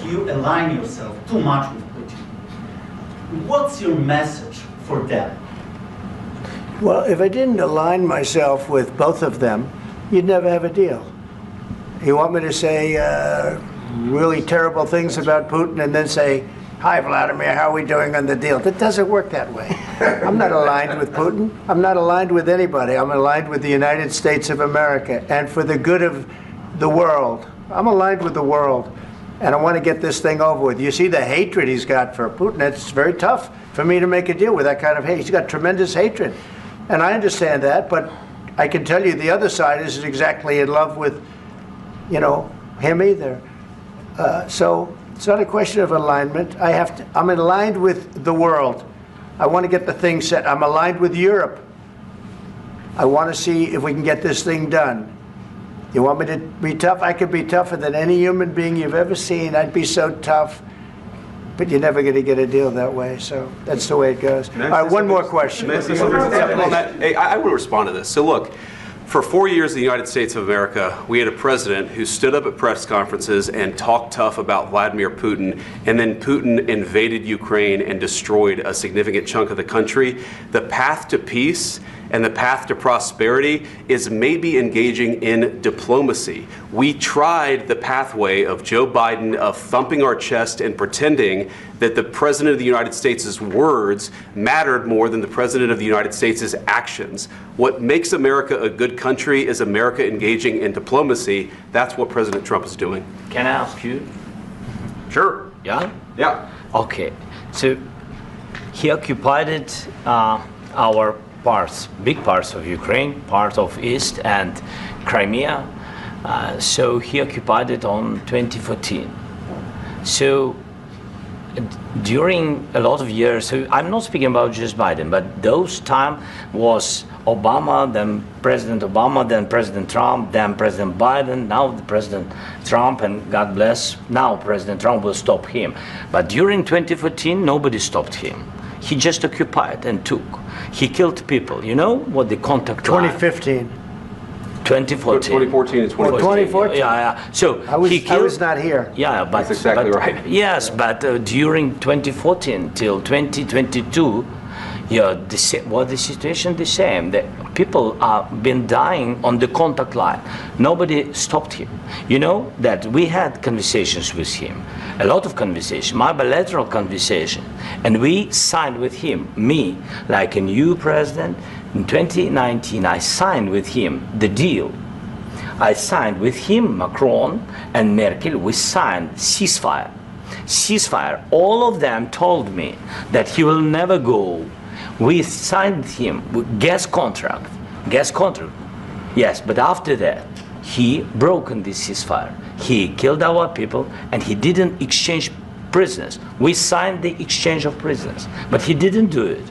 you align yourself too much with Putin. What's your message for them? Well, if I didn't align myself with both of them, you'd never have a deal. You want me to say really terrible things about Putin and then say, "Hi, Vladimir, how are we doing on the deal?" That doesn't work that way. I'm not aligned with Putin. I'm not aligned with anybody. I'm aligned with the United States of America and for the good of the world. I'm aligned with the world, and I want to get this thing over with. You see the hatred he's got for Putin. It's very tough for me to make a deal with that kind of hate. He's got tremendous hatred, and I understand that, but I can tell you the other side isn't exactly in love with, him either. So it's not a question of alignment. I'm aligned with the world. I want to get the thing set. I'm aligned with Europe. I want to see if we can get this thing done. You want me to be tough? I could be tougher than any human being you've ever seen. I'd be so tough. But you're never going to get a deal that way. So that's the way it goes. All right, one more question. I want to respond to this. So look, for 4 years in the United States of America, we had a president who stood up at press conferences and talked tough about Vladimir Putin, and then Putin invaded Ukraine and destroyed a significant chunk of the country. The path to peace and the path to prosperity is maybe engaging in diplomacy. We tried the pathway of Joe Biden of thumping our chest and pretending that the President of the United States' words mattered more than the President of the United States' actions. What makes America a good country is America engaging in diplomacy. That's what President Trump is doing. Can I ask you? Sure. Yeah? Yeah. Okay. So he occupied our big parts of Ukraine, part of East and Crimea. So he occupied it on 2014. So during a lot of years, so I'm not speaking about just Biden, but those time was Obama, then President Obama, then President Trump, then President Biden, now the President Trump, and God bless, now President Trump will stop him. But during 2014, nobody stopped him. He just occupied and took. He killed people. You know what the contact 2015. 2014. 2014 and 2014. 2014. Yeah. So I was not here. Yeah, but that's exactly right. Yes, but during 2014 till 2022, the situation the same. The people have been dying on the contact line. Nobody stopped him. You know that we had conversations with him, a lot of conversation, my bilateral conversation, and we signed with him, me, like a new president. In 2019, I signed with him the deal. I signed with him, Macron and Merkel, we signed ceasefire. Ceasefire. All of them told me that he will never go. We signed him with gas contract. Yes, but after that, he broken this ceasefire. He killed our people and he didn't exchange prisoners. We signed the exchange of prisoners, but he didn't do it.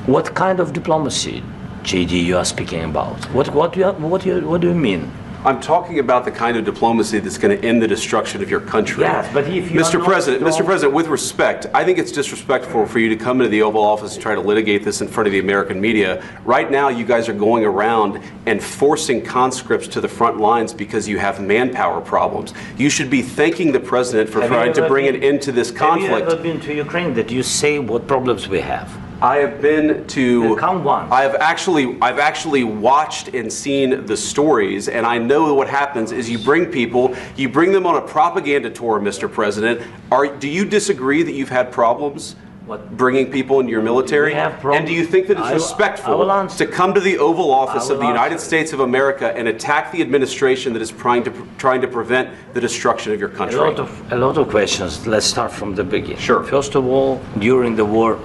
What kind of diplomacy, JD, you are speaking about? What do you mean? I'm talking about the kind of diplomacy that's going to end the destruction of your country. Yes, but if you Mr. President, with respect, I think it's disrespectful for you to come into the Oval Office and try to litigate this in front of the American media. Right now, you guys are going around and forcing conscripts to the front lines because you have manpower problems. You should be thanking the President for trying to bring an end to this conflict. Have you ever been to Ukraine that you say what problems we have? I have been to. Come once. I've actually watched and seen the stories, and I know what happens is you bring them on a propaganda tour, Mr. President. Do you disagree that you've had problems bringing people into your military? And do you think that it's respectful to come to the Oval Office of the United States of America and attack the administration that is trying to prevent the destruction of your country? A lot of questions. Let's start from the beginning. Sure. First of all, during the war,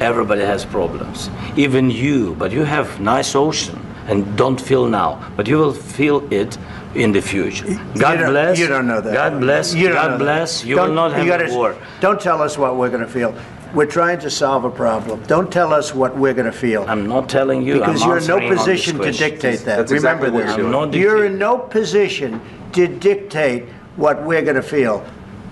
everybody has problems, even you, but you have nice ocean and don't feel now, but you will feel it in the future. God bless. You don't know that. God bless. God bless. You will not have a war. Don't tell us what we're going to feel. We're trying to solve a problem. Don't tell us what we're going to feel. I'm not telling you. Because you're in no position to dictate that. That's Remember exactly this. You're in no position to dictate what we're going to feel.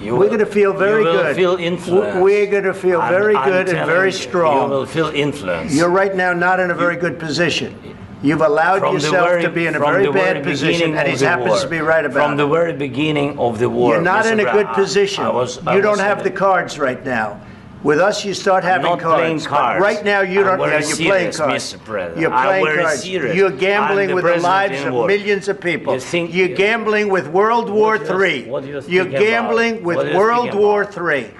We're going to feel very good. You will feel influence. We're going to feel very good and very strong. You will feel influence. You're right now not in a very good position. You've allowed yourself to be in a very bad position, and he happens to be right about it. From the very beginning of the war. You're not in a good position. You don't have the cards right now. With us, you start having cards. But right now, you don't. You're playing cards. You're playing cards. You're gambling with the lives of millions of people. You're gambling with World War III. You're gambling with World War III.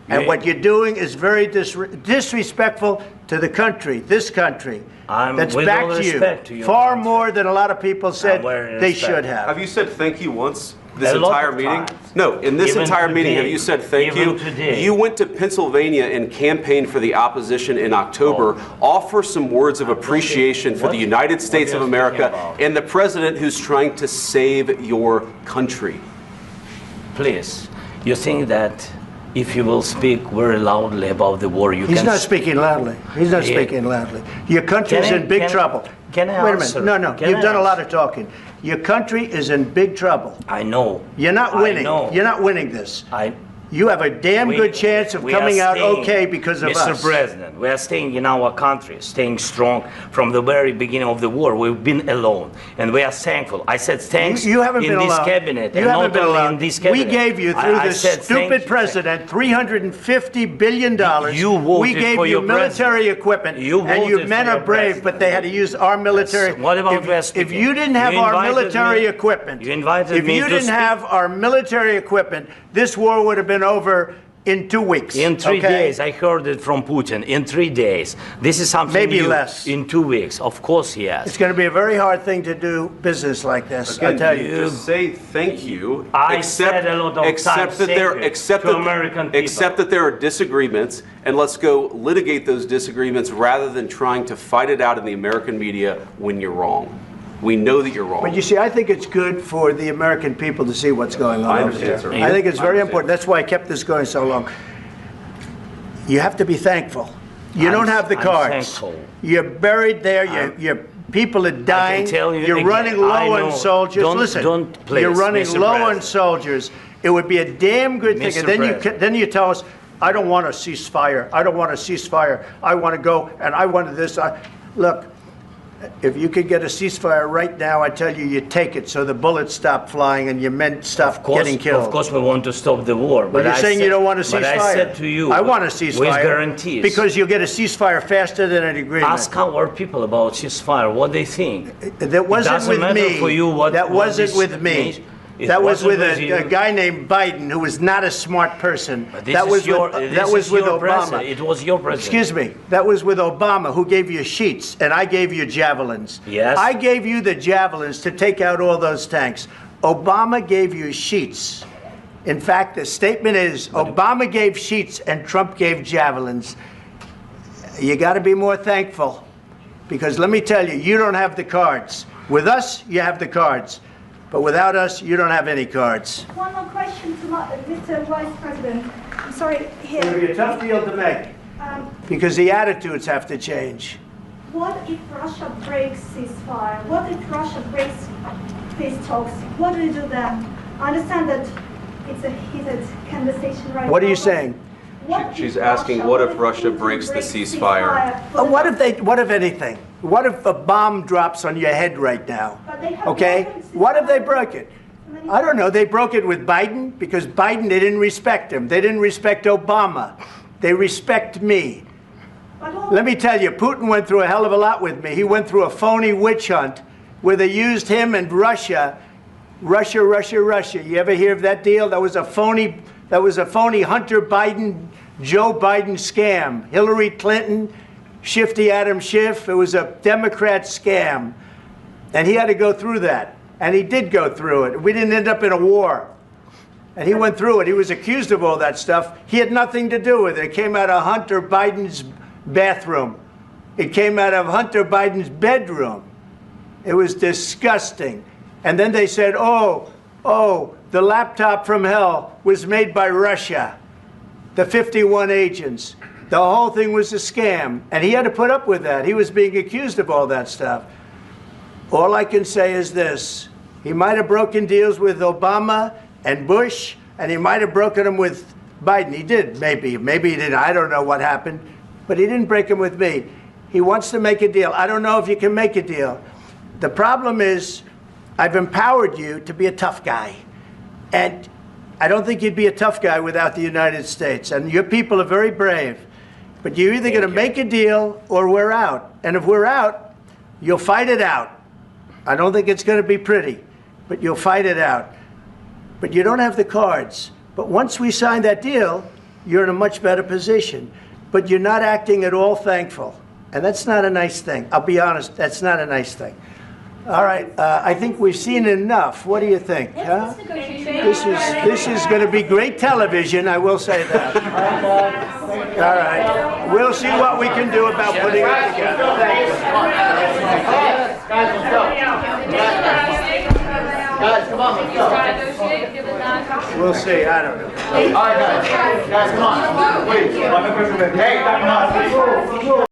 And what you're doing is very disrespectful to the country, this country. That's back to you. Far more than a lot of people said they should have. Have you said thank you once? This entire meeting? No, in this entire meeting, have you said thank you? You went to Pennsylvania and campaigned for the opposition in October. Offer some words of appreciation for the United States of America and the president who's trying to save your country. Please, you think that if you will speak very loudly about the war, you can... He's not speaking loudly. He's not speaking loudly. Your country's in big trouble. Can I Wait a minute. No. You've done a lot of talking. Your country is in big trouble. I know. You're not winning. You're not winning this. You have a damn good chance of coming out okay because of us. Mr. President, we are staying in our country, staying strong from the very beginning of the war. We've been alone, and we are thankful. I said thanks you haven't in been this alone. cabinet, you and haven't not been only alone. in this cabinet. We gave you, through this stupid president, $350 billion. You voted we gave for you your military president. equipment, You and your voted men for are your brave, president. but they had to use our military. Yes. What about if you didn't have our military equipment, you invited me if you didn't have our military equipment, this war would have been over in 2 weeks. In 3 days, I heard it from Putin. In 3 days, this is something maybe new. Less. In 2 weeks, of course, yes. It's going to be a very hard thing to do business like this. Again, I tell you. Just say thank you. I said a lot of times to American people. Accept that there are disagreements, and let's go litigate those disagreements rather than trying to fight it out in the American media when you're wrong. We know that you're wrong. But you see, I think it's good for the American people to see what's going on. I understand, sir. I think it's very important. That's why I kept this going so long. You have to be thankful. You don't have the cards. Thankful. You're buried there. Your people are dying. You're running low on soldiers. Listen, you're running low on soldiers. It would be a damn good thing. And then you tell us, I don't want a ceasefire. I don't want a ceasefire. I want to go and I want this. Look. If you could get a ceasefire right now, I tell you, you take it so the bullets stop flying and your men stop getting killed. Of course, we want to stop the war. But you're saying you don't want a ceasefire. But I said to you, I want a ceasefire. With guarantees. Because you'll get a ceasefire faster than an agreement. Ask our people about ceasefire, what they think. That wasn't with me. For you what, that wasn't with me. That was with a guy named Biden, who was not a smart person. That was with Obama. It was your president. Excuse me. That was with Obama, who gave you sheets, and I gave you javelins. Yes. I gave you the javelins to take out all those tanks. Obama gave you sheets. In fact, the statement is Obama gave sheets and Trump gave javelins. You got to be more thankful, because let me tell you, you don't have the cards. With us, you have the cards. But without us, you don't have any cards. One more question to Mr. Vice President. I'm sorry, here. It'll be a tough deal to make, because the attitudes have to change. What if Russia breaks ceasefire? What if Russia breaks peace talks? What do you do then? I understand that it's a heated conversation right now. What are you saying? She's asking, what if Russia breaks the ceasefire? What if anything? What if a bomb drops on your head right now? Okay? What if they broke it? I don't know. They broke it with Biden because Biden, they didn't respect him. They didn't respect Obama. They respect me. Let me tell you, Putin went through a hell of a lot with me. He went through a phony witch hunt where they used him and Russia. Russia. You ever hear of that deal? That was a phony Hunter Biden, Joe Biden scam. Hillary Clinton, Shifty Adam Schiff. It was a Democrat scam. And he had to go through that. And he did go through it. We didn't end up in a war. And he went through it. He was accused of all that stuff. He had nothing to do with it. It came out of Hunter Biden's bathroom. It came out of Hunter Biden's bedroom. It was disgusting. And then they said, oh, the laptop from hell was made by Russia. The 51 agents. The whole thing was a scam. And he had to put up with that. He was being accused of all that stuff. All I can say is this. He might have broken deals with Obama and Bush, and he might have broken them with Biden. He did, maybe. Maybe he didn't. I don't know what happened. But he didn't break them with me. He wants to make a deal. I don't know if you can make a deal. The problem is I've empowered you to be a tough guy. And I don't think you'd be a tough guy without the United States. And your people are very brave. But you're either going to make a deal or we're out. And if we're out, you'll fight it out. I don't think it's going to be pretty, but you'll fight it out. But you don't have the cards. But once we sign that deal, you're in a much better position. But you're not acting at all thankful. And that's not a nice thing. I'll be honest, that's not a nice thing. All right, I think we've seen enough. What do you think? Huh? This is going to be great television, I will say that. All right, we'll see what we can do about putting it together. Thank you. Guys, let's go. Guys, come on, let's go. We'll see, I don't know. All right, guys. Guys, come on. Please. Hey, come on.